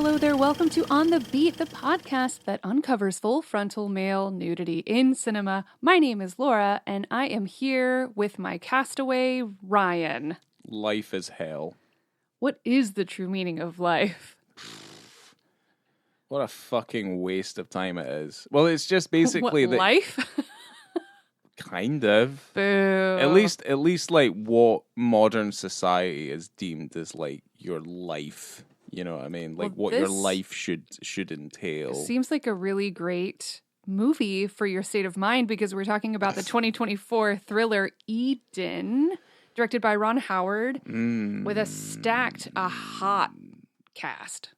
hello there. Welcome to On the Beat, the podcast that uncovers full frontal male nudity in cinema. My name is Laura, and I am here with my castaway, Ryan. Life is hell. What is the true meaning of life? What a fucking waste of time it is. Well, it's just basically What, life? Kind of. Boo. At least like what modern society is deemed as like your life. You know what I mean? Like Well, what your life should entail. Seems like a really great movie for your state of mind because we're talking about the 2024 thriller Eden, directed by Ron Howard, with a hot cast.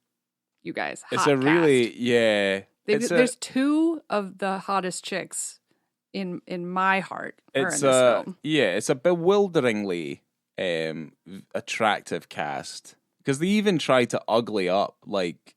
You guys, hot It's a cast. really There's two of the hottest chicks in my heart are in this film. Yeah, it's a bewilderingly attractive cast. Because they even try to ugly up, like,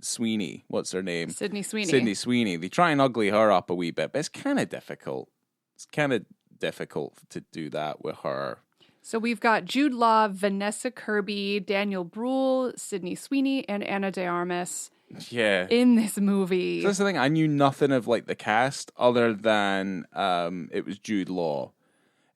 Sweeney. What's her name? Sydney Sweeney. Sydney Sweeney. They try and ugly her up a wee bit, but it's kind of difficult. It's kind of difficult to do that with her. So we've got Jude Law, Vanessa Kirby, Daniel Bruhl, Sydney Sweeney, and Ana de Armas in this movie. So that's the thing. I knew nothing of, like, the cast other than it was Jude Law.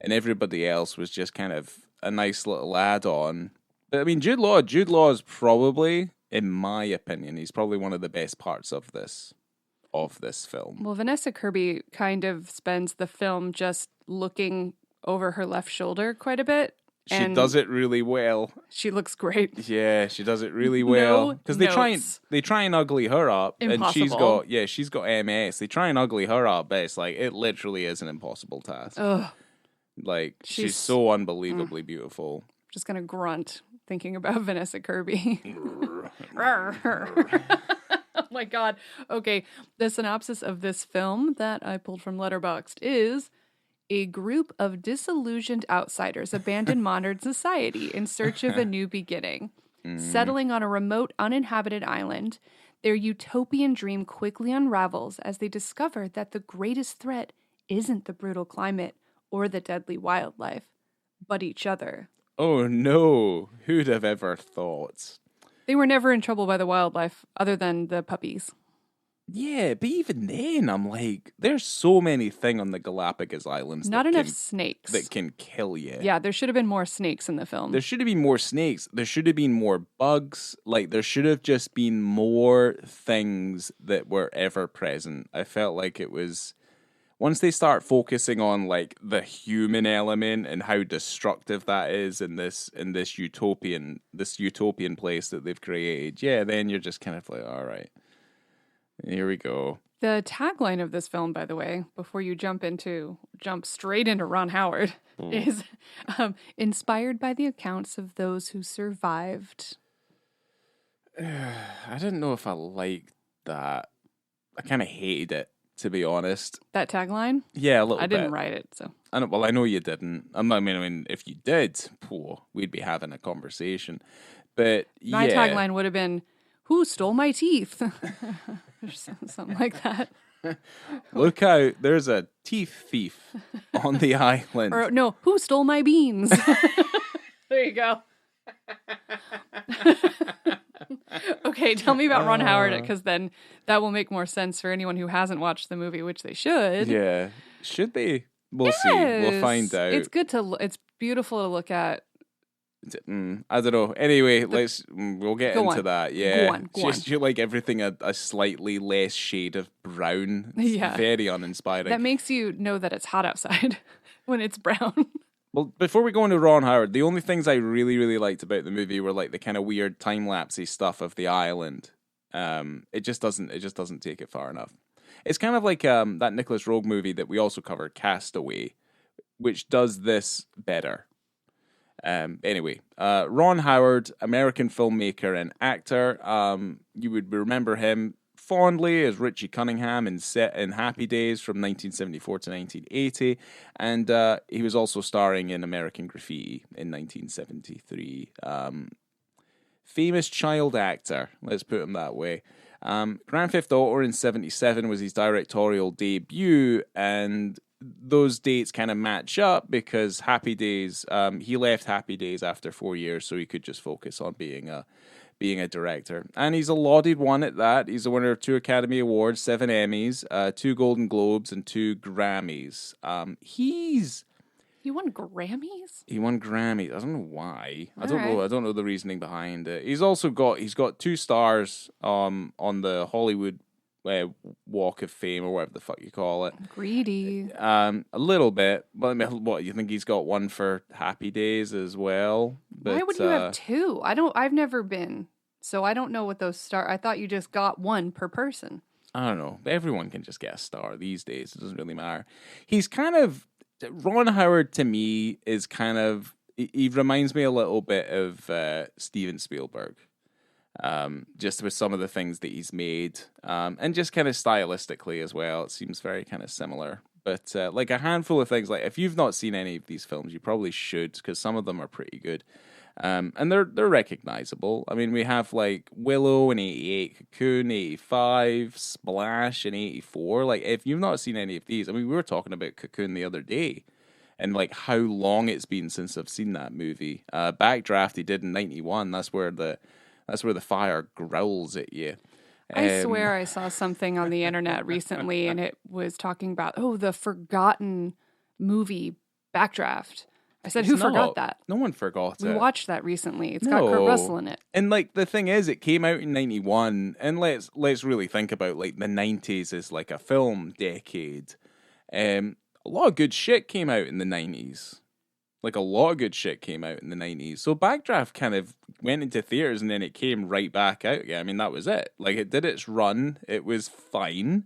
And everybody else was just kind of a nice little add-on. But I mean, Jude Law is probably, in my opinion, he's probably one of the best parts of this film. Well, Vanessa Kirby kind of spends the film just looking over her left shoulder quite a bit. She does it really well. She looks great. Yeah, she does it really well. Because they try and ugly her up. Impossible. And she's got MS. They try and ugly her up, but it's like, it literally is an impossible task. Ugh. Like, she's so unbelievably beautiful. Just gonna grunt thinking about Vanessa Kirby. Oh my god. Okay, the synopsis of this film that I pulled from Letterboxd is: a group of disillusioned outsiders abandon modern society in search of a new beginning. Settling on a remote, uninhabited island, their utopian dream quickly unravels as they discover that the greatest threat isn't the brutal climate or the deadly wildlife, but each other. Oh no, who'd have ever thought? They were never in trouble by the wildlife, other than the puppies. Yeah, but even then, I'm like, there's so many things on the Galapagos Islands. Not enough snakes. That can kill you. Yeah, there should have been more snakes in the film. There should have been more snakes. There should have been more bugs. Like, there should have just been more things that were ever present. I felt like it was... Once they start focusing on like the human element and how destructive that is in this utopian place that they've created, then you're just kind of like, all right, here we go. The tagline of this film, by the way, before you jump straight into Ron Howard, is inspired by the accounts of those who survived. I didn't know if I liked that. I kind of hated it, to be honest. That tagline? Yeah, a little bit. I didn't write it, so. I know you didn't. I mean, if you did, we'd be having a conversation. But my tagline would have been, "Who stole my teeth?" Or something like that. Look out, there's a teeth thief on the island. Or no, who stole my beans? There you go. Okay, tell me about Ron Howard, because then that will make more sense for anyone who hasn't watched the movie, which they should. Yeah, should they? We'll see. We'll find out. It's beautiful to look at. I don't know. Anyway, we'll get into that. Yeah, Go on. You like everything a slightly less shade of brown. It's very uninspiring. That makes you know that it's hot outside when it's brown. Well, before we go into Ron Howard, the only things I really, really liked about the movie were like the kind of weird time-lapsey stuff of the island. It just doesn't take it far enough. It's kind of like that Nicholas Roeg movie that we also covered, Castaway, which does this better. Anyway, Ron Howard, American filmmaker and actor. You would remember him fondly as Richie Cunningham in Happy Days from 1974 to 1980, and he was also starring in American Graffiti in 1973. Famous child actor, let's put him that way. Grand Theft Auto in 77 was his directorial debut, and those dates kind of match up because Happy Days, he left Happy Days after 4 years so he could just focus on being a being a director. And he's a lauded one at that. He's a winner of 2 Academy Awards, 7 Emmys, 2 Golden Globes, and 2 Grammys. He won Grammys? He won Grammys. I don't know why. I don't right. know. I don't know the reasoning behind it. He's got 2 stars on the Hollywood Walk of Fame, or whatever the fuck you call it. Greedy. A little bit. But I mean, what, you think he's got one for Happy Days as well? But, why would you have 2? I've never been, so I don't know what those stars. I thought you just got 1 per person. I don't know. Everyone can just get a star these days. It doesn't really matter. He's kind of, Ron Howard to me is kind of, he reminds me a little bit of Steven Spielberg. Just with some of the things that he's made, and just kind of stylistically as well, it seems very kind of similar. But like a handful of things, like if you've not seen any of these films, you probably should, because some of them are pretty good, and they're recognizable. I mean, we have like Willow in '88, Cocoon '85, Splash in '84. Like if you've not seen any of these, I mean, we were talking about Cocoon the other day, and like how long it's been since I've seen that movie. Backdraft he did in '91. That's where the fire growls at you. I swear I saw something on the internet recently, and it was talking about, the forgotten movie Backdraft. I said, who forgot that? No one forgot it. We watched that recently. It's got Kurt Russell in it. And like the thing is, it came out in '91, and let's really think about like the '90s as like a film decade. A lot of good shit came out in the '90s. Like a lot of good shit came out in the '90s. So Backdraft kind of went into theaters and then it came right back out again. I mean, that was it. Like it did its run. It was fine.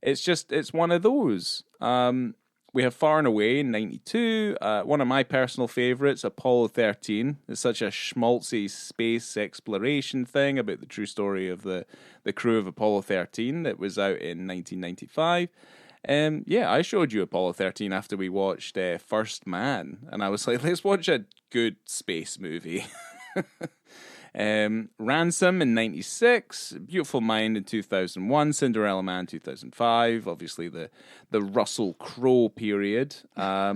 It's one of those. We have Far and Away in '92. One of my personal favorites, Apollo 13. It's such a schmaltzy space exploration thing about the true story of the crew of Apollo 13 that was out in 1995. I showed you Apollo 13 after we watched First Man, and I was like, let's watch a good space movie. Ransom in '96, Beautiful Mind in 2001, Cinderella Man 2005, obviously the Russell Crowe period. Da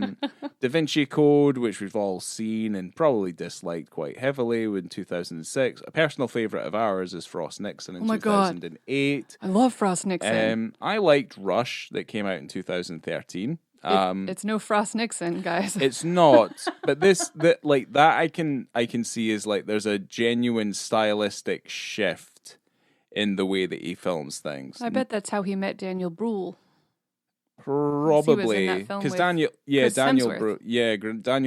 Vinci Code, which we've all seen and probably disliked quite heavily, in 2006. A personal favourite of ours is Frost Nixon in 2008. I love Frost Nixon. I liked Rush that came out in 2013. It's no Frost Nixon, guys. It's not, but that I can see is like there's a genuine stylistic shift in the way that he films things. I bet that's how he met Daniel Bruhl. Probably because Daniel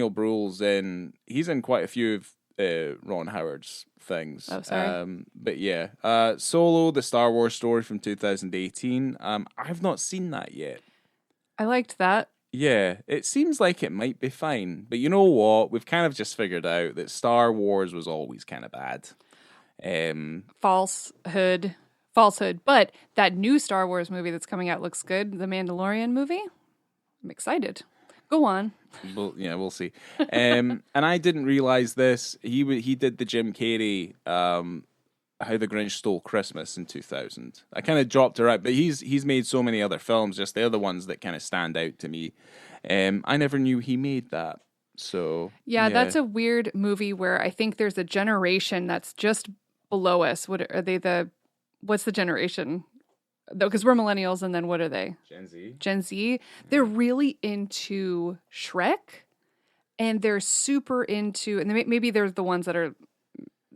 Bruhl's he's in quite a few of Ron Howard's things. Oh, sorry. But yeah, Solo, the Star Wars story from 2018. I've not seen that yet. I liked that. Yeah, it seems like it might be fine. But you know what? We've kind of just figured out that Star Wars was always kind of bad. Falsehood. But that new Star Wars movie that's coming out looks good. The Mandalorian movie. I'm excited. Go on. We'll see. And I didn't realize this. He did the Jim Carrey How the Grinch Stole Christmas in 2000. I kind of dropped her out, but he's made so many other films. Just they're the ones that kind of stand out to me. I never knew he made that. So yeah, that's a weird movie where I think there's a generation that's just below us. What are they? What's the generation? Though, because we're millennials, and then what are they? Gen Z. They're really into Shrek, and they're super into, and maybe they're the ones that are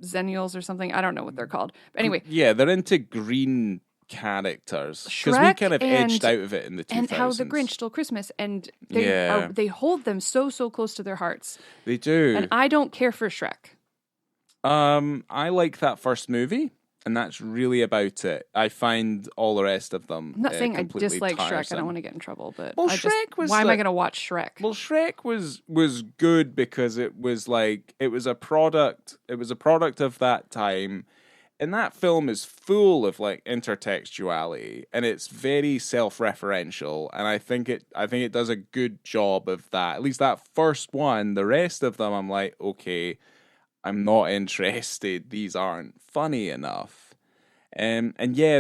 Zennials or something. I don't know what they're called. But anyway. Yeah, they're into green characters. Because we kind of edged out of it in the 2000s. And How the Grinch Stole Christmas. And they hold them so close to their hearts. They do. And I don't care for Shrek. I like that first movie. And that's really about it. I find all the rest of them I'm not saying I dislike tiresome. Shrek. I don't want to get in trouble, but Shrek was why am I going to watch Shrek? Well, Shrek was good because it was a product. It was a product of that time, and that film is full of like intertextuality, and it's very self-referential. And I think it does a good job of that. At least that first one. The rest of them, I'm like, okay, I'm not interested. These aren't funny enough. And yeah,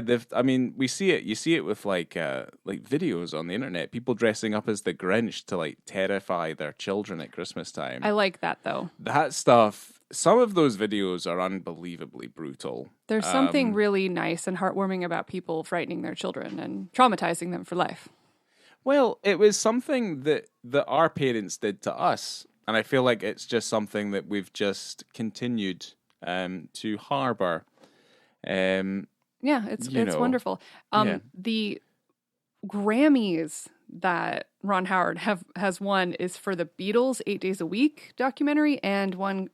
we see it. You see it with like videos on the internet. People dressing up as the Grinch to like terrify their children at Christmas time. I like that though. That stuff some of those videos are unbelievably brutal. There's something really nice and heartwarming about people frightening their children and traumatizing them for life. Well, it was something that our parents did to us, and I feel like it's just something that we've just continued to harbor. Yeah, it's wonderful. The Grammys that Ron Howard has won is for the Beatles' 8 Days a Week documentary and one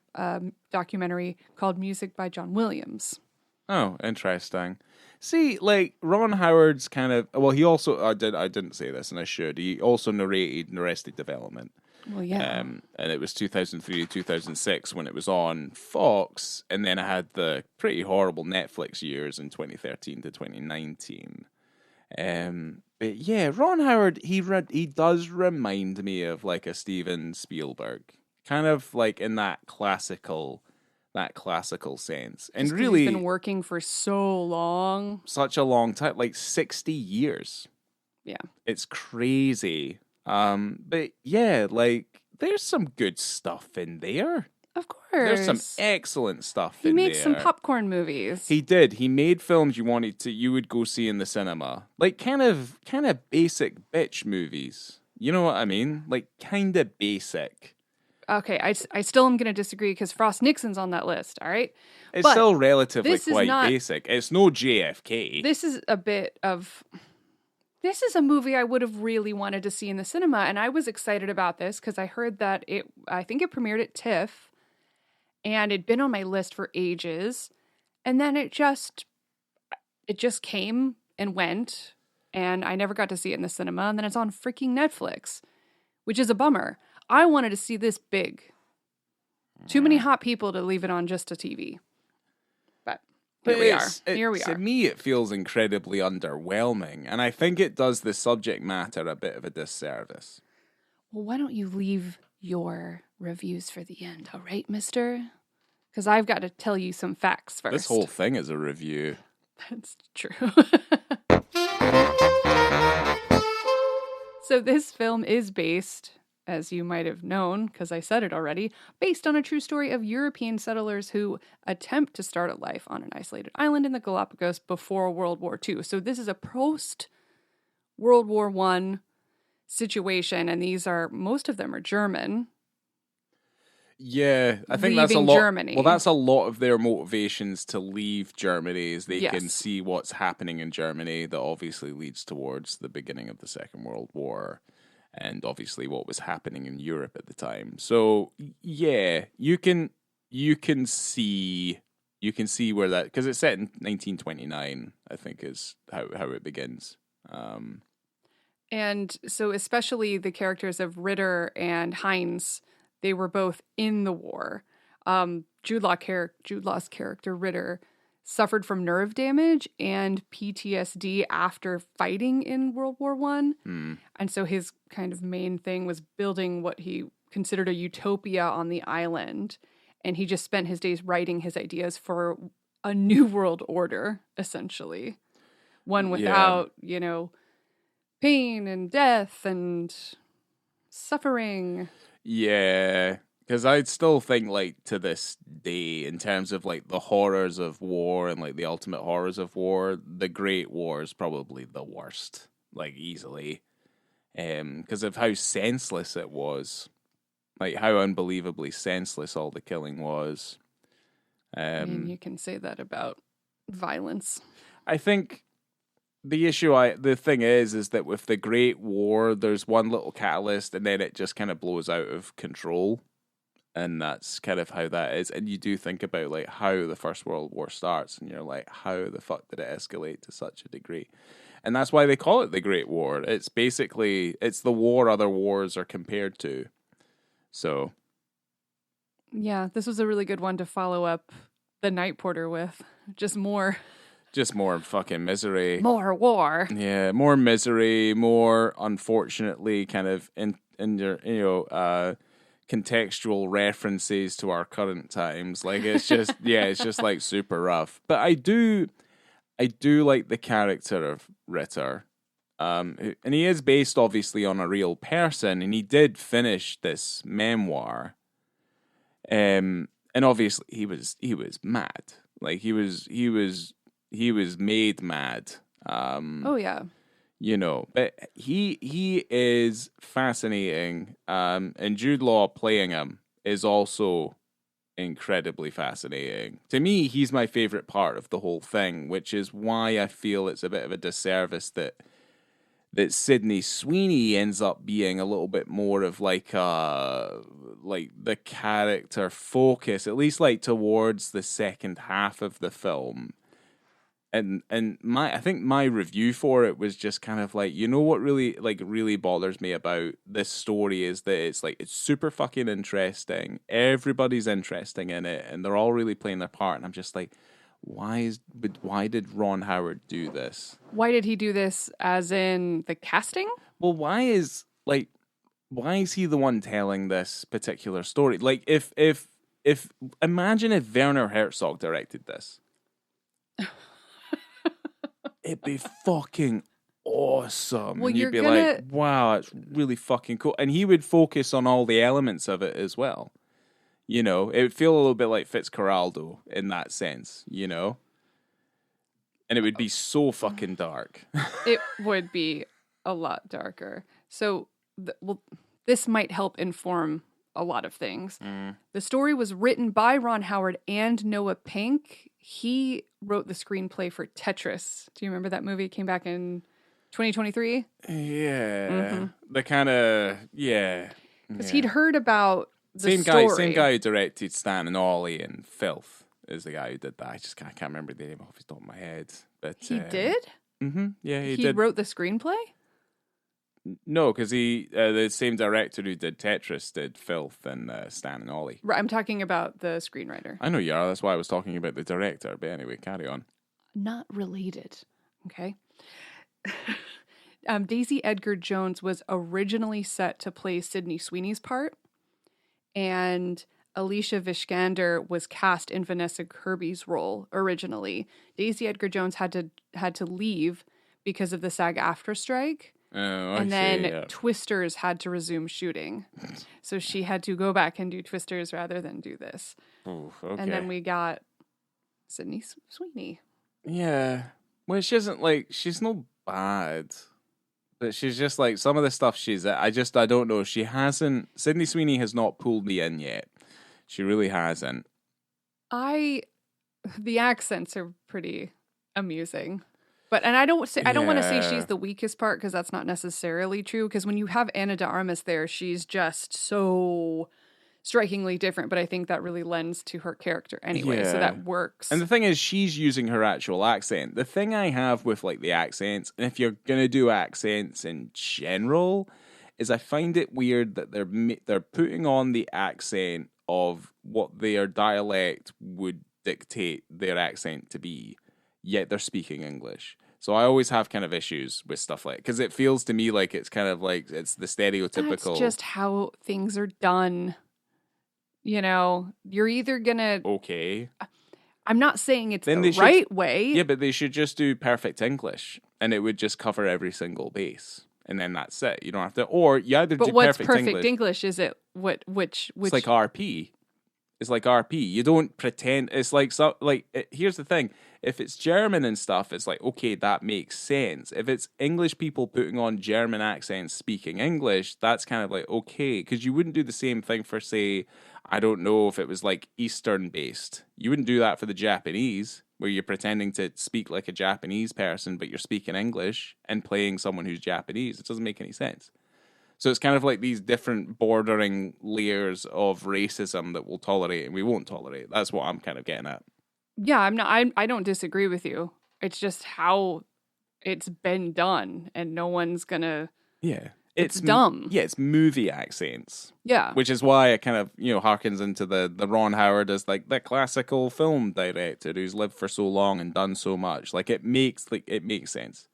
documentary called Music by John Williams. Oh, interesting. See, like Ron Howard's kind of he also I didn't say this and I should. He also narrated Arrested Development. Well, yeah. And it was 2003 to 2006 when it was on Fox, and then I had the pretty horrible Netflix years in 2013 to 2019. But yeah, Ron Howard, he does remind me of like a Steven Spielberg, kind of like in that classical sense. And really, he's been working for so long, such a long time, like 60 years. Yeah, it's crazy. But yeah, like there's some good stuff in there. Of course. There's some excellent stuff in there. He made some popcorn movies. He did. He made films you would go see in the cinema. Like kind of basic bitch movies. You know what I mean? Like kind of basic. Okay, I still am going to disagree because Frost Nixon's on that list, all right? It's still relatively quite basic. It's no JFK. This is a movie I would have really wanted to see in the cinema, and I was excited about this because I heard that I think it premiered at TIFF, and it'd been on my list for ages, and then it just came and went, and I never got to see it in the cinema, and then it's on freaking Netflix, which is a bummer. I wanted to see this big. Too many hot people to leave it on just a TV. But here we are. To me, it feels incredibly underwhelming, and I think it does the subject matter a bit of a disservice. Well, why don't you leave your reviews for the end, all right, mister? Because I've got to tell you some facts first. This whole thing is a review. That's true. So this film is based, as you might have known, because I said it already, based on a true story of European settlers who attempt to start a life on an isolated island in the Galapagos before World War II. So this is a post-World War I situation, and most of them are German. Yeah, I think that's a lot. Germany. Well, that's a lot of their motivations to leave Germany, is they can see what's happening in Germany that obviously leads towards the beginning of the Second World War. And obviously what was happening in Europe at the time. So yeah, you can see where that, because it's set in 1929, I think is how it begins. And so especially the characters of Ritter and Heinz, they were both in the war. Jude Law's character Ritter suffered from nerve damage and PTSD after fighting in World War I. And so his kind of main thing was building what he considered a utopia on the island. And he just spent his days writing his ideas for a new world order, essentially. One without, pain and death and suffering. Yeah. Because I'd still think, like, to this day, in terms of, like, the horrors of war and, like, the ultimate horrors of war, the Great War is probably the worst, like, easily. Because of how senseless it was. Like, how unbelievably senseless all the killing was. I mean, you can say that about violence. I think the thing is that with the Great War, there's one little catalyst, and then it just kind of blows out of control. And that's kind of how that is. And you do think about like how the First World War starts, and you're like, how the fuck did it escalate to such a degree? And that's why they call it the Great War. It's basically, it's the war other wars are compared to. So. Yeah, this was a really good one to follow up The Night Porter with. Just more fucking misery. More war. Yeah, more misery, more, unfortunately, kind of in your, contextual references to our current times. Like it's just it's just like super rough. But I do like the character of Ritter. And he is based obviously on a real person, and he did finish this memoir. And And obviously he was mad. Like he was made mad. Oh yeah. You know, but he is fascinating. And Jude Law playing him is also incredibly fascinating. To me, he's my favorite part of the whole thing, which is why I feel it's a bit of a disservice that Sydney Sweeney ends up being a little bit more of like the character focus, at least like towards the second half of the film. And I think my review for it was just kind of like, you know what really bothers me about this story is that it's super fucking interesting. Everybody's interesting in it and they're all really playing their part. And I'm just like, why did Ron Howard do this? Why did he do this as in the casting? Well, why is he the one telling this particular story? Like if imagine if Werner Herzog directed this. It'd be fucking awesome. Well, and you'd be like, wow, it's really fucking cool. And he would focus on all the elements of it as well. You know, it would feel a little bit like Fitzcarraldo in that sense, you know? And it would be so fucking dark. It would be a lot darker. So, this might help inform a lot of things. The story was written by Ron Howard and Noah Pink. He wrote the screenplay for Tetris. Do you remember that movie? It came back in 2023. Yeah. Mm-hmm. The kind of, yeah. Because he'd heard about the same story. Same guy who directed Stan and Ollie and Filth is the guy who did that. I can't remember the name off the top of my head. But he did? Mm-hmm. Yeah, he did. He wrote the screenplay? No, because the same director who did Tetris did Filth and Stan and Ollie. Right, I'm talking about the screenwriter. I know you are. That's why I was talking about the director. But anyway, carry on. Not related. Okay. Daisy Edgar Jones was originally set to play Sydney Sweeney's part, and Alicia Vikander was cast in Vanessa Kirby's role originally. Daisy Edgar Jones had to leave because of the SAG-AFTRA strike. Oh, and then Twisters had to resume shooting. So she had to go back and do Twisters rather than do this. Ooh, okay. And then we got Sydney Sweeney. Yeah. Well, she's no bad. But she's just like, some of the stuff she's at, I don't know. Sydney Sweeney has not pulled me in yet. She really hasn't. The accents are pretty amusing. And I don't want to say she's the weakest part because that's not necessarily true. Because when you have Ana de Armas there, she's just so strikingly different. But I think that really lends to her character anyway, so that works. And the thing is, she's using her actual accent. The thing I have with like the accents, and if you're gonna do accents in general, is I find it weird that they're putting on the accent of what their dialect would dictate their accent to be, yet they're speaking English. So I always have kind of issues with stuff like, because it feels to me like it's kind of like it's the stereotypical. That's just how things are done. You know, you're either gonna. Okay. I'm not saying it's the right way. Yeah, but they should just do perfect English, and it would just cover every single base, and then that's it. You don't have to, or you either do perfect English. But what's perfect English? Is it which? It's like RP. It's like RP. You don't pretend. It's like here's the thing. If it's German and stuff, it's like, okay, that makes sense. If it's English people putting on German accents speaking English, that's kind of like, okay, because you wouldn't do the same thing for, say, I don't know if it was like Eastern based. You wouldn't do that for the Japanese, where you're pretending to speak like a Japanese person, but you're speaking English and playing someone who's Japanese. It doesn't make any sense. So it's kind of like these different bordering layers of racism that we'll tolerate and we won't tolerate. That's what I'm kind of getting at. Yeah, I don't disagree with you. It's just how it's been done, and no one's gonna. Yeah, it's dumb. Yeah, it's movie accents. Yeah, which is why it kind of harkens into the Ron Howard as like the classical film director who's lived for so long and done so much. Like it makes sense.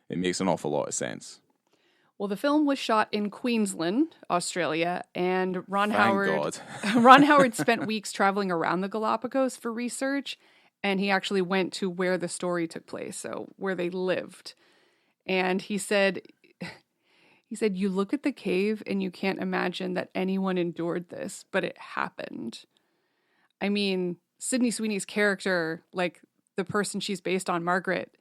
It makes an awful lot of sense. Well, the film was shot in Queensland, Australia, and Ron God. Howard spent weeks traveling around the Galapagos for research, and he actually went to where the story took place, so where they lived. And he said, you look at the cave and you can't imagine that anyone endured this, but it happened. I mean, Sydney Sweeney's character, like the person she's based on, Margaret,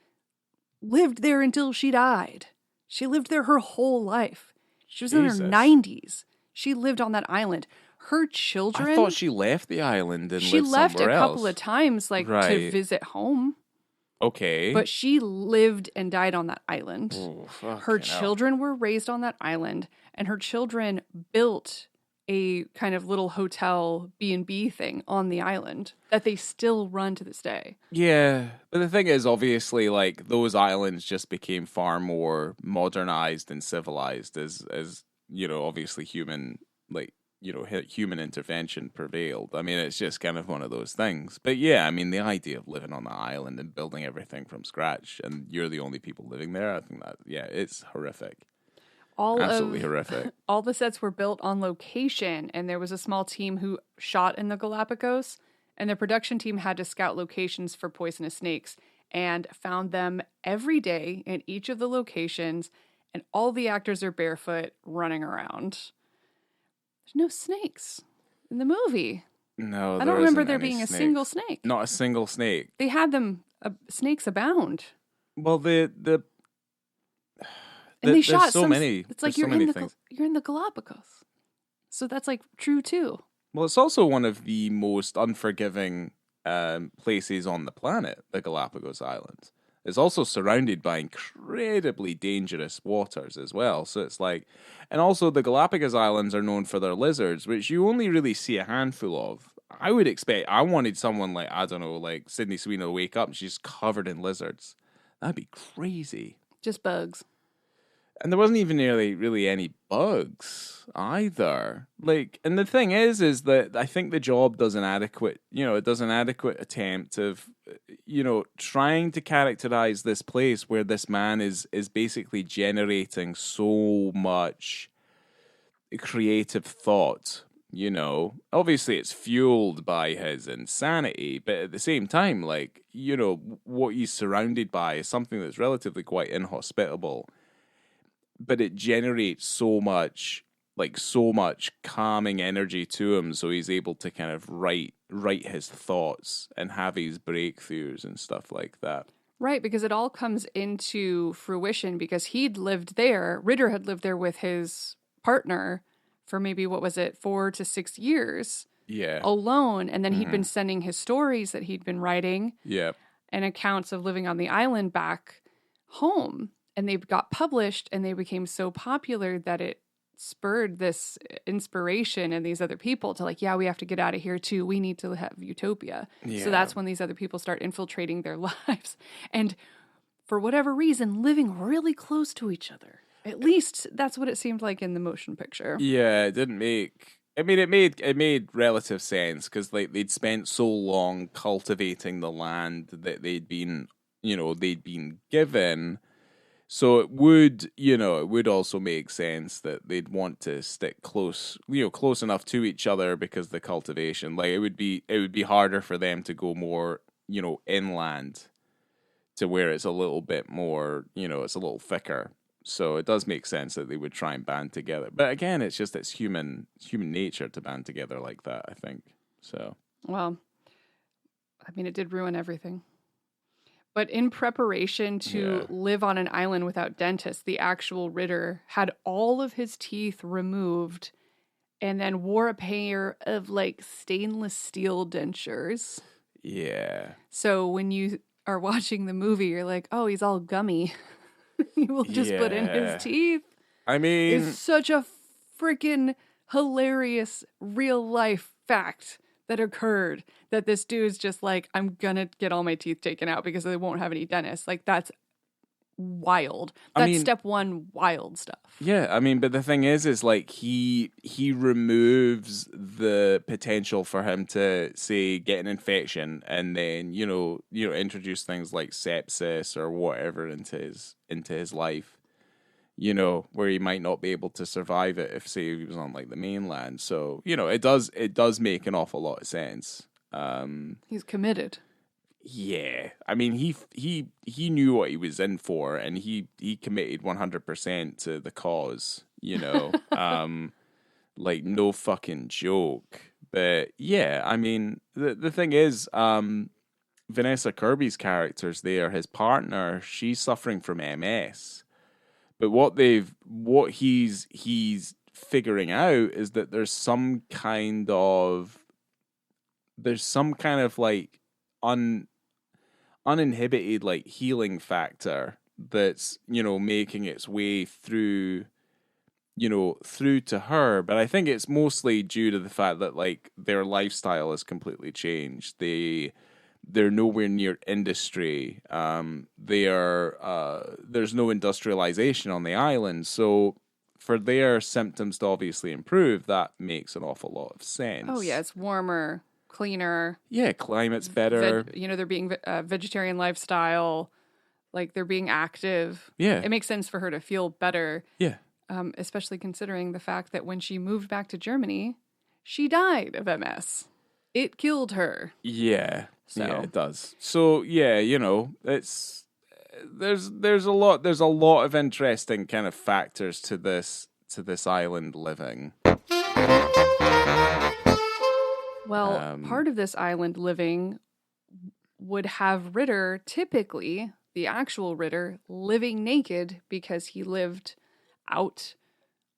lived there until she died. She lived there her whole life. She was in her 90s. She lived on that island. Her children... I thought she left the island and lived somewhere else. She left a couple of times, like, to visit home. Okay. But she lived and died on that island. Oh, her children were raised on that island, and her children built a kind of little hotel B&B thing on the island that they still run to this day. Yeah, but the thing is, obviously, like, those islands just became far more modernized and civilized as you know, obviously human, like, you know, human intervention prevailed. I mean, it's just kind of one of those things. But yeah, I mean, the idea of living on the island and building everything from scratch, and you're the only people living there, I think that, yeah, it's horrific. Absolutely horrific. All the sets were built on location, and there was a small team who shot in the Galapagos, and the production team had to scout locations for poisonous snakes and found them every day in each of the locations, and all the actors are barefoot running around. There's no snakes in the movie. No, I don't remember there being a single snake. Not a single snake. They had them, snakes abound. Well, and they shot so many. It's like you're in the Galapagos, so that's like true too. Well, it's also one of the most unforgiving places on the planet, the Galapagos Islands. It's also surrounded by incredibly dangerous waters as well. So it's like, and also the Galapagos Islands are known for their lizards, which you only really see a handful of. I wanted someone like, I don't know, like Sydney Sweeney to wake up and she's covered in lizards. That'd be crazy. Just bugs. And there wasn't even really any bugs either. Like, and the thing is that I think the job does an adequate attempt of, you know, trying to characterize this place where this man is basically generating so much creative thought. You know, obviously it's fueled by his insanity, but at the same time, like, you know, what he's surrounded by is something that's relatively quite inhospitable. But it generates so much calming energy to him, so he's able to kind of write his thoughts and have his breakthroughs and stuff like that. Right, because it all comes into fruition because Ritter had lived there with his partner for maybe, 4 to 6 years? Yeah. Alone, and then he'd been sending his stories that he'd been writing. Yeah. And accounts of living on the island back home. And they got published and they became so popular that it spurred this inspiration in these other people to like, yeah, we have to get out of here too. We need to have utopia. Yeah. So that's when these other people start infiltrating their lives. And for whatever reason, living really close to each other. At least that's what it seemed like in the motion picture. Yeah, it didn't make... I mean, it made relative sense because like they'd spent so long cultivating the land that they'd been given. So it would also make sense that they'd want to stick close enough to each other because the cultivation, like it would be harder for them to go more, you know, inland to where it's a little bit more, you know, it's a little thicker. So it does make sense that they would try and band together. But again, it's human nature to band together like that, I think. So. Well, I mean, it did ruin everything. But in preparation to live on an island without dentists, the actual Ritter had all of his teeth removed and then wore a pair of like stainless steel dentures. Yeah. So when you are watching the movie, you're like, oh, he's all gummy. He will just put in his teeth. I mean... It's such a freaking hilarious real life fact that occurred that this dude's just like, I'm gonna get all my teeth taken out because they won't have any dentists. Like, that's wild. That's step one wild stuff. Yeah, I mean, but the thing is like he removes the potential for him to say get an infection and then you know introduce things like sepsis or whatever into his life. You know, where he might not be able to survive it if, say, he was on like the mainland. So, you know, it does make an awful lot of sense. He's committed. Yeah, I mean, he knew what he was in for, and he committed 100% to the cause. You know, like no fucking joke. But yeah, I mean, the thing is, Vanessa Kirby's character's there, his partner, she's suffering from MS. But what he's figuring out is that there's some kind of like uninhibited like healing factor that's, making its way through to her. But I think it's mostly due to the fact that like their lifestyle has completely changed. They're nowhere near industry. There's no industrialization on the island, so for their symptoms to obviously improve, that makes an awful lot of sense. Oh yeah, it's warmer, cleaner. Yeah, climate's better. They're being vegetarian lifestyle, like they're being active. Yeah, it makes sense for her to feel better. Yeah, especially considering the fact that when she moved back to Germany, she died of MS. It killed her. Yeah. So. Yeah, it does. So yeah, it's there's a lot of interesting kind of factors to this island living. Well, part of this island living would have Ritter, typically the actual Ritter, living naked because he lived out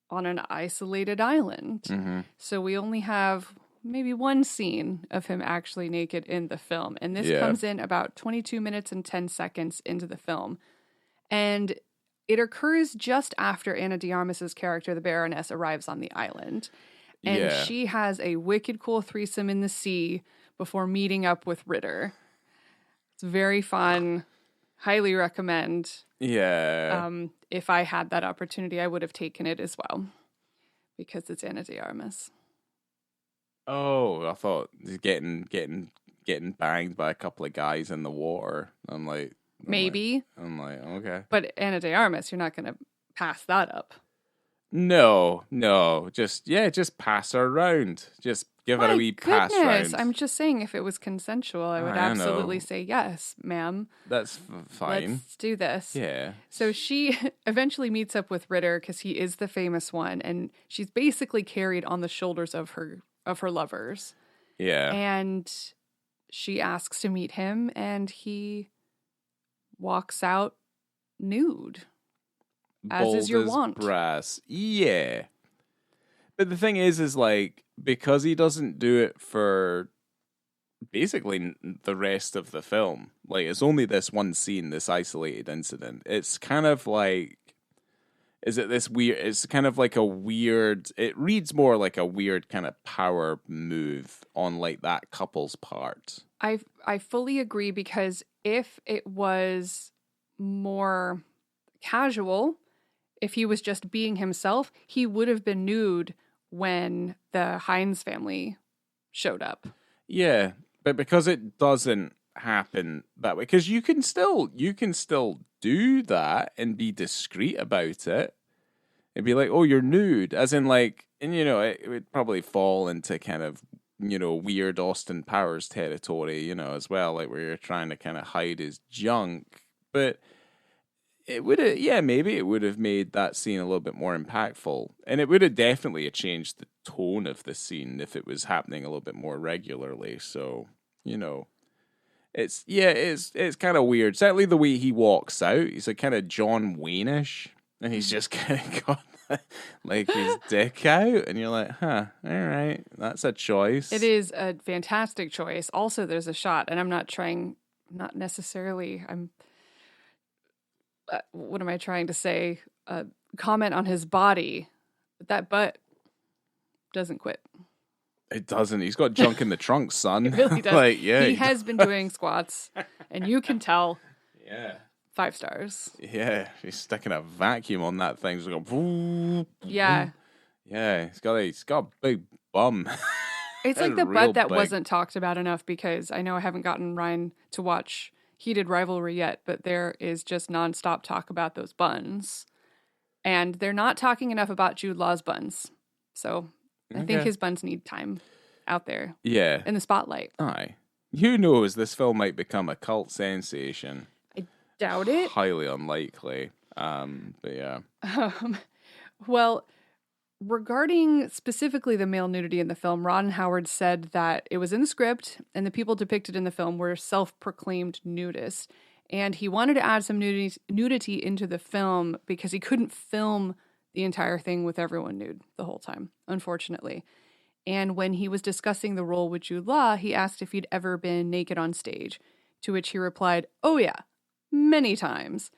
on an isolated island. Mm-hmm. So we only have maybe one scene of him actually naked in the film. And this comes in about 22 minutes and 10 seconds into the film. And it occurs just after Ana de Armas's character, the Baroness, arrives on the island. And she has a wicked cool threesome in the sea before meeting up with Ritter. It's very fun. Highly recommend. Yeah. If I had that opportunity, I would have taken it as well. Because it's Ana de Armas. Oh, I thought he's getting banged by a couple of guys in the water. I'm like, okay. But Ana de Armas, you're not going to pass that up. No, just pass her around. Just give her a wee pass round. I'm just saying, if it was consensual, I would absolutely say yes, ma'am. That's fine. Let's do this. Yeah. So she eventually meets up with Ritter because he is the famous one, and she's basically carried on the shoulders of her lovers. Yeah. And she asks to meet him, and he walks out nude. As is your wont. Brass. Yeah. But the thing is like, because he doesn't do it for basically the rest of the film, like it's only this one scene, this isolated incident, it's kind of like, it's kind of like a weird, it reads more like a weird kind of power move on like that couple's part. I fully agree, because if it was more casual, if he was just being himself, he would have been nude when the Hines family showed up. Yeah, but because it doesn't happen that way, because you can still do that and be discreet about it and be like, oh, you're nude, as in like, and it would probably fall into kind of weird Austin Powers territory, as well, like where you're trying to kind of hide his junk. But it would have, maybe it would have made that scene a little bit more impactful, and it would have definitely changed the tone of the scene if it was happening a little bit more regularly. So it's kind of weird. Certainly the way he walks out, he's a kind of John Wayne-ish, and he's just kind of got like his dick out, and you're like, huh, all right, that's a choice. It is a fantastic choice. Also, there's a shot, and I'm not necessarily, what am I trying to say? Comment on his body, but that butt doesn't quit. It doesn't. He's got junk in the trunk, son. It really does. Like, yeah, he has been doing squats, and you can tell. Yeah. 5 stars. Yeah, he's sticking a vacuum on that thing. It's going. Yeah. Yeah, he's got a big bum. It's like the butt that wasn't talked about enough, because I know I haven't gotten Ryan to watch Heated Rivalry yet, but there is just nonstop talk about those buns. And they're not talking enough about Jude Law's buns. So I think his buns need time out there. Yeah. In the spotlight. Aye. Who knows? This film might become a cult sensation. I doubt it. Highly unlikely. But yeah. Well, regarding specifically the male nudity in the film, Ron Howard said that it was in the script and the people depicted in the film were self-proclaimed nudists. And he wanted to add some nudity into the film because he couldn't film the entire thing with everyone nude the whole time, unfortunately. And when he was discussing the role with Jude Law, he asked if he'd ever been naked on stage, to which he replied, "Oh yeah, many times."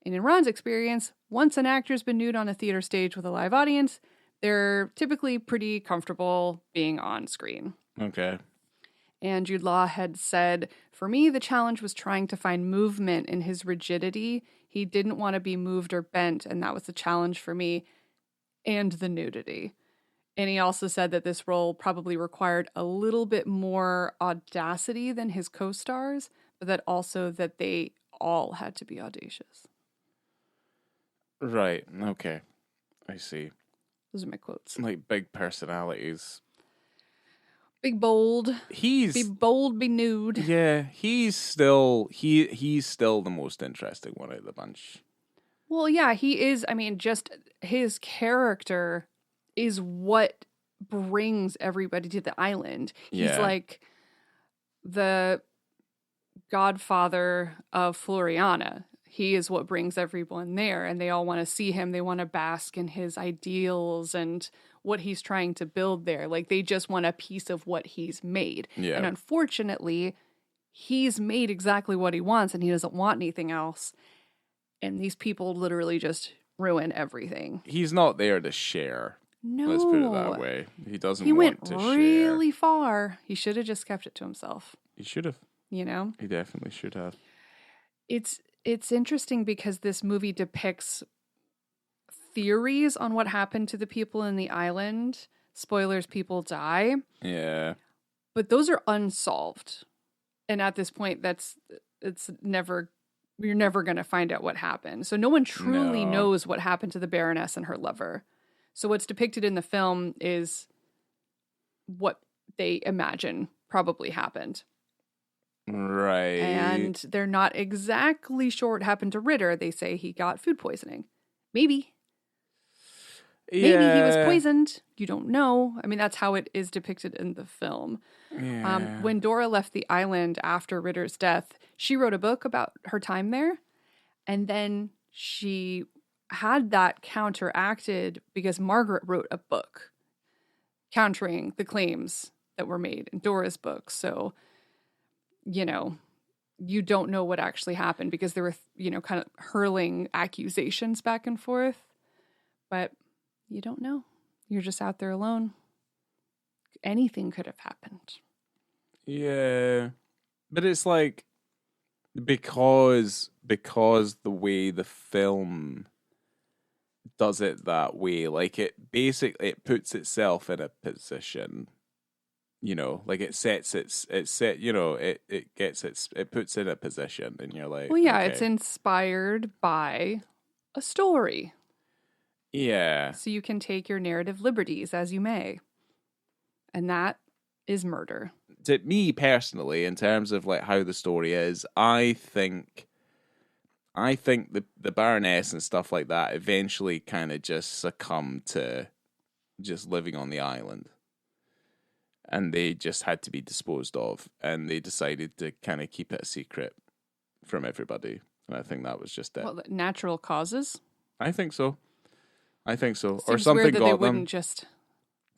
And in Ron's experience, once an actor's been nude on a theater stage with a live audience, they're typically pretty comfortable being on screen. Okay. And Jude Law had said, "For me, the challenge was trying to find movement in his rigidity. He didn't want to be moved or bent, and that was the challenge for me, and the nudity." And he also said that this role probably required a little bit more audacity than his co-stars, but that also that they all had to be audacious. Right. Okay. I see. Those are my quotes. Like big personalities. Big bold. He's Be bold, be nude. Yeah, he's still the most interesting one out of the bunch. Well, yeah, he is. I mean, just his character is what brings everybody to the island. He's like the godfather of Floriana. He is what brings everyone there, and they all want to see him. They want to bask in his ideals and what he's trying to build there. Like, they just want a piece of what he's made. Yeah. And unfortunately, he's made exactly what he wants, and he doesn't want anything else. And these people literally just ruin everything. He's not there to share. No. Let's put it that way. He doesn't He want went to share. really far. He should have just kept it to himself. He should have. You know? He definitely should have. It's interesting because this movie depicts theories on what happened to the people in the island. Spoilers, people die. Yeah. But those are unsolved. And at this point, you're never going to find out what happened. So no one truly knows what happened to the Baroness and her lover. So what's depicted in the film is what they imagine probably happened. Right. And they're not exactly sure what happened to Ritter. They say he got food poisoning. Maybe. Maybe he was poisoned. You don't know. I mean, that's how it is depicted in the film. Yeah. When Dora left the island after Ritter's death, she wrote a book about her time there. And then she had that counteracted because Margaret wrote a book countering the claims that were made in Dora's book. So, you know, you don't know what actually happened because there were, kind of hurling accusations back and forth. But you don't know. You're just out there alone. Anything could have happened. Yeah. But it's like because the way the film does it that way, like it puts itself in a position, like it puts in a position and you're like, well, yeah, okay. It's inspired by a story. Yeah. So you can take your narrative liberties as you may. And that is murder. To me personally, in terms of like how the story is, I think the Baroness and stuff like that eventually kind of just succumbed to just living on the island. And they just had to be disposed of. And they decided to kind of keep it a secret from everybody. And I think that was just it. Well, natural causes? I think so. Seems or something weird that got they them. wouldn't just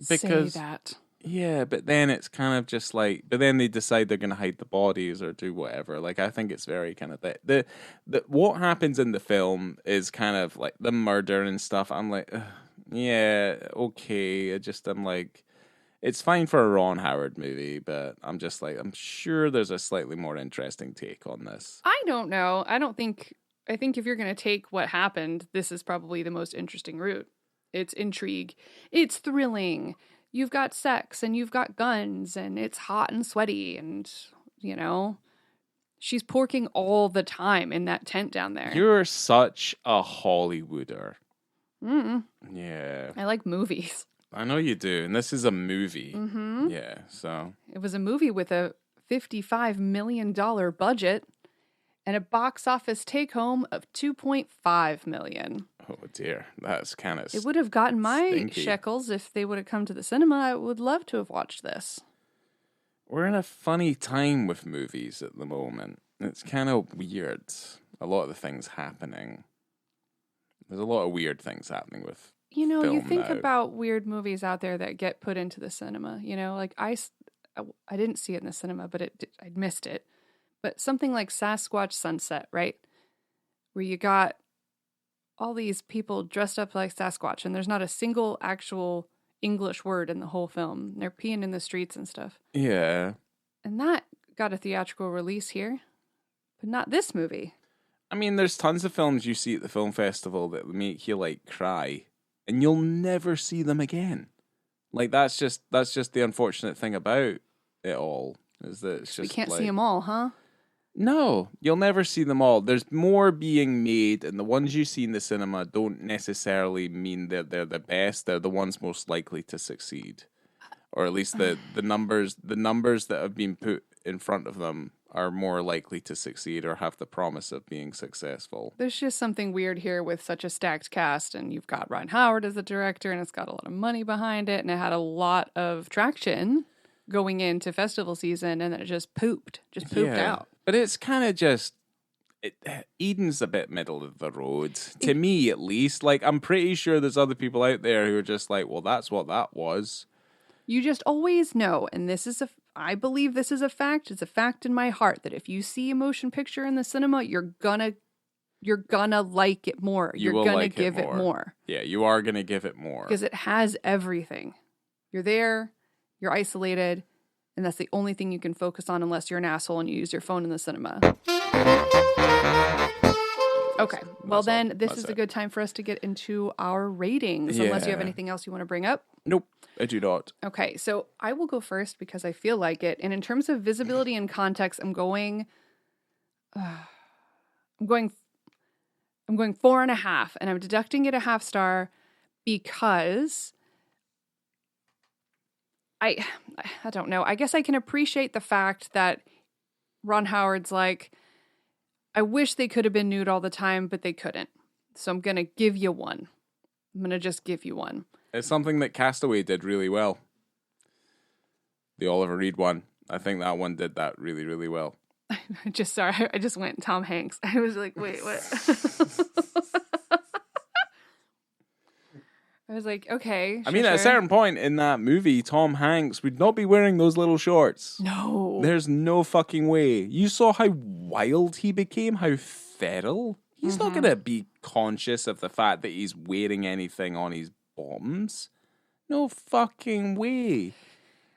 say that. Yeah, but then it's kind of just like, but then they decide they're going to hide the bodies or do whatever. Like, I think it's very kind of the what happens in the film is kind of like the murder and stuff. I'm like, yeah, okay. I'm like, it's fine for a Ron Howard movie, but I'm just like, I'm sure there's a slightly more interesting take on this. I don't know. I think if you're going to take what happened, this is probably the most interesting route. It's intrigue. It's thrilling. You've got sex and you've got guns and it's hot and sweaty and, she's porking all the time in that tent down there. You're such a Hollywooder. Mm. Yeah. I like movies. I know you do. And this is a movie. Mm-hmm. Yeah, so. It was a movie with a $55 million budget. and a box office take-home of $2.5 million. Oh dear, that's kind of It would have gotten my stinky. shekels if they would have come to the cinema. I would love to have watched this. We're in a funny time with movies at the moment. It's kind of weird. A lot of the things happening. There's a lot of weird things happening with You know, you film think now. about weird movies out there that get put into the cinema. You know, like I didn't see it in the cinema, but I missed it. But something like Sasquatch Sunset, right? Where you got all these people dressed up like Sasquatch, and there's not a single actual English word in the whole film. They're peeing in the streets and stuff. Yeah. And that got a theatrical release here, but not this movie. I mean, there's tons of films you see at the film festival that make you like cry, and you'll never see them again. Like that's just the unfortunate thing about it all is that it's just We can't like, see them all, huh? No, you'll never see them all. There's more being made, and the ones you see in the cinema don't necessarily mean that they're the best. They're the ones most likely to succeed, or at least the numbers that have been put in front of them are more likely to succeed or have the promise of being successful. There's just something weird here with such a stacked cast, and you've got Ron Howard as the director, and it's got a lot of money behind it, and it had a lot of traction going into festival season, and then it just pooped out. But it's kind of just Eden's a bit middle of the road to me, at least. Like I'm pretty sure there's other people out there who are just like, well, that's what that was. You just always know, and I believe this is a fact. It's a fact in my heart that if you see a motion picture in the cinema, you're gonna like it more. You're gonna give it more. Yeah, you are gonna give it more because it has everything. You're there, you're isolated, and that's the only thing you can focus on unless you're an asshole and you use your phone in the cinema. Okay, well then, this is a good time for us to get into our ratings, unless you have anything else you want to bring up. Nope, I do not. Okay, so I will go first because I feel like it. And in terms of visibility and context, I'm going 4.5, and I'm deducting it a half star because I don't know. I guess I can appreciate the fact that Ron Howard's like, I wish they could have been nude all the time, but they couldn't. So I'm going to give you one. I'm going to just give you one. It's something that Castaway did really well. The Oliver Reed one. I think that one did that really, really well. I just went Tom Hanks. I was like, wait, what? I was like, okay. I mean, at a certain point in that movie, Tom Hanks would not be wearing those little shorts. No. There's no fucking way. You saw how wild he became, how feral. He's not going to be conscious of the fact that he's wearing anything on his bottoms. No fucking way.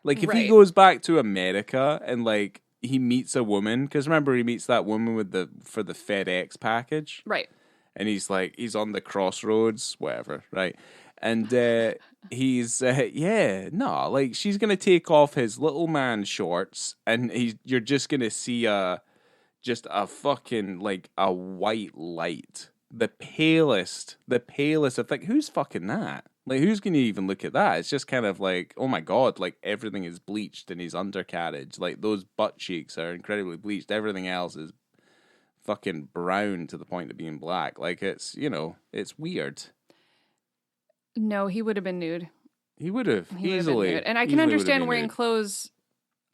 Like, if he goes back to America and, like, he meets a woman, because remember, he meets that woman for the FedEx package. Right. And he's like, he's on the crossroads, whatever, right? And she's going to take off his little man shorts, and you're just going to see just a fucking, like, a white light. The palest of, like, who's fucking that? Like, who's going to even look at that? It's just kind of like, oh my God, like, everything is bleached in his undercarriage. Like, those butt cheeks are incredibly bleached. Everything else is fucking brown to the point of being black. Like, it's, it's weird. No, he would have been nude. He would have, easily. And I can understand wearing clothes,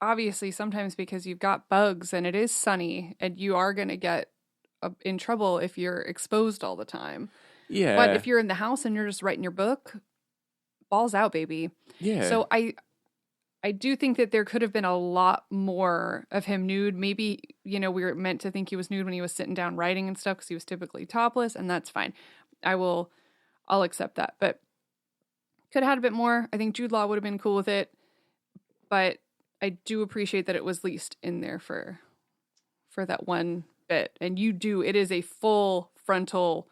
obviously, sometimes because you've got bugs and it is sunny and you are going to get in trouble if you're exposed all the time. Yeah. But if you're in the house and you're just writing your book, balls out, baby. Yeah. So I do think that there could have been a lot more of him nude. Maybe, we were meant to think he was nude when he was sitting down writing and stuff because he was typically topless, and that's fine. I'll accept that. But could have had a bit more. I think Jude Law would have been cool with it. But I do appreciate that it was least in there for that one bit. And it is a full frontal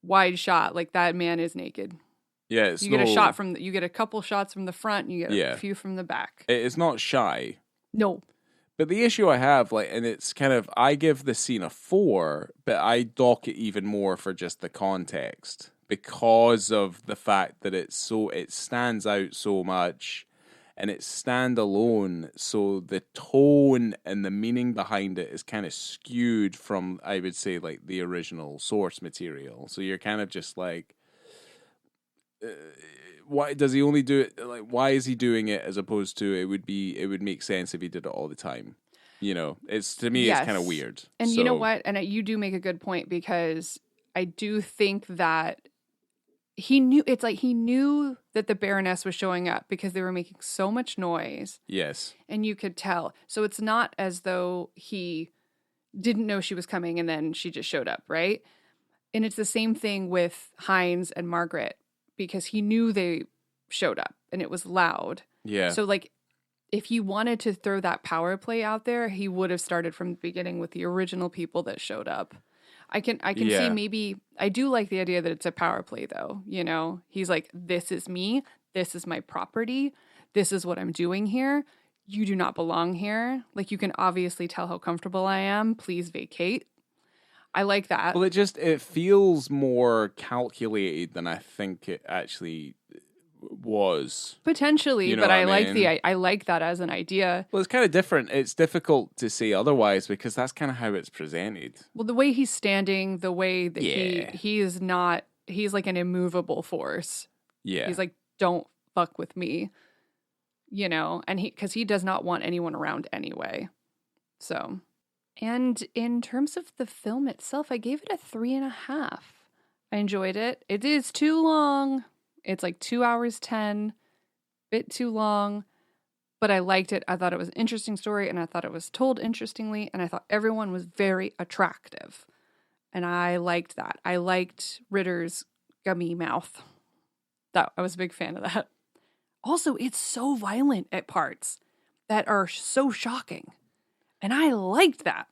wide shot. Like, that man is naked. Yeah, you get a couple shots from the front, and you get a few from the back. It's not shy. No. But the issue I have, like, and it's kind of, I give the scene a 4, but I dock it even more for just the context because of the fact that it stands out so much, and it's standalone, so the tone and the meaning behind it is kind of skewed from, I would say, like the original source material. So you're kind of just like, why does he only do it? Like, why is he doing it as opposed to it would make sense if he did it all the time? You know, it's to me, it's kind of weird. And you know what? And you do make a good point, because I do think that he knew that the Baroness was showing up because they were making so much noise. Yes. And you could tell. So it's not as though he didn't know she was coming and then she just showed up, right? And it's the same thing with Hines and Margaret, because he knew they showed up and it was loud. Yeah. So like, if he wanted to throw that power play out there, he would have started from the beginning with the original people that showed up. I can see, maybe, I do like the idea that it's a power play though. You know, he's like, this is me. This is my property. This is what I'm doing here. You do not belong here. Like, you can obviously tell how comfortable I am. Please vacate. I like that. Well, it feels more calculated than I think it actually was. Potentially, you know but I mean? I like that as an idea. Well, it's kind of different. It's difficult to say otherwise because that's kind of how it's presented. Well, the way he's standing, the way that Yeah. he is not, he's like an immovable force. Yeah. He's like, don't fuck with me, you know, and because he does not want anyone around anyway. So, and in terms of the film itself, I gave it a 3.5. I enjoyed it. It is too long. It's like 2 hours 10, bit too long, but I liked it. I thought it was an interesting story, and I thought it was told interestingly, and I thought everyone was very attractive, and I liked that. I liked Ritter's gummy mouth. I was a big fan of that. Also, it's so violent at parts that are so shocking, and I liked that.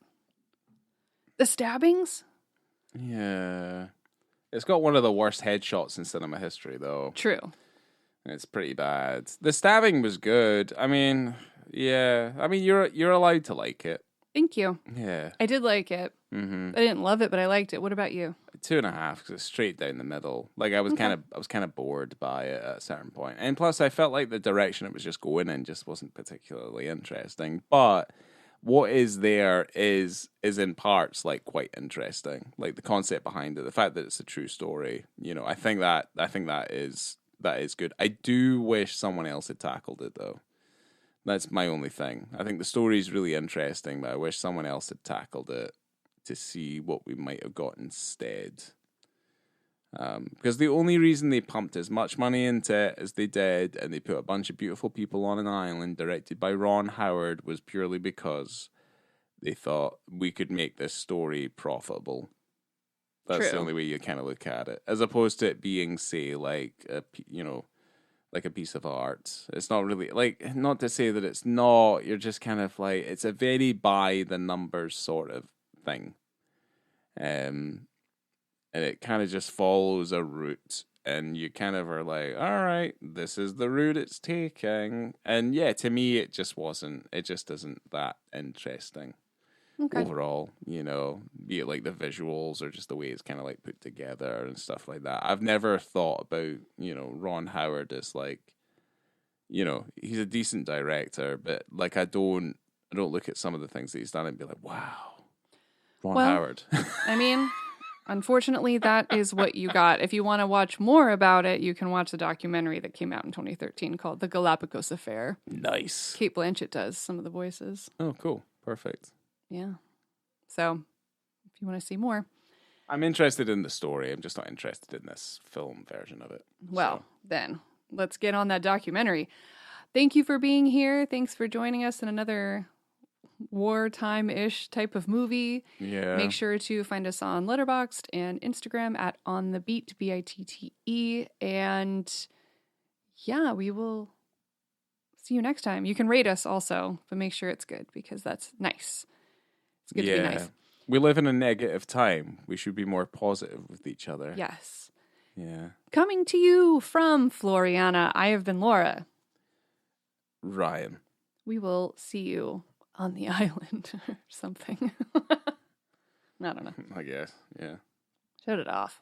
The stabbings? Yeah. It's got one of the worst headshots in cinema history, though. True. It's pretty bad. The stabbing was good. I mean, yeah. I mean, you're allowed to like it. Thank you. Yeah. I did like it. Mm-hmm. I didn't love it, but I liked it. What about you? 2.5 because it's straight down the middle. Like I was kind of bored by it at a certain point, and plus I felt like the direction it was just going in just wasn't particularly interesting. But what is there is in parts like quite interesting, like the concept behind it, the fact that it's a true story. You know, I think that is good. I do wish someone else had tackled it though. That's my only thing. I think the story is really interesting, but I wish someone else had tackled it to see what we might have got instead. Because the only reason they pumped as much money into it as they did, and they put a bunch of beautiful people on an island directed by Ron Howard, was purely because they thought we could make this story profitable. That's the only way you kind of look at it, as opposed to it being, say, like like a piece of art. It's not really like, not to say that it's not. You're just kind of like, it's a very by the numbers sort of thing, and it kind of just follows a route, and you kind of are like, all right, this is the route it's taking. And yeah, to me, it just isn't that interesting overall, you know, be it like the visuals or just the way it's kind of like put together and stuff like that. I've never thought about, you know, Ron Howard as like, you know, he's a decent director, but like I don't look at some of the things that he's done and be like, wow, Ron Howard. I mean, unfortunately, that is what you got. If you want to watch more about it, you can watch the documentary that came out in 2013 called The Galapagos Affair. Nice. Kate Blanchett does some of the voices. Oh, cool. Perfect. Yeah. So, if you want to see more. I'm interested in the story. I'm just not interested in this film version of it. Well, then, let's get on that documentary. Thank you for being here. Thanks for joining us in another wartime-ish type of movie. Yeah. Make sure to find us on Letterboxd and Instagram at onthebeat, BITTE. And yeah, we will see you next time. You can rate us also, but make sure it's good because that's nice. It's good to be nice. We live in a negative time. We should be more positive with each other. Yes. Yeah. Coming to you from Floriana, I have been Laura. Ryan. We will see you on the island or something. I don't know. I guess, yeah. Shut it off.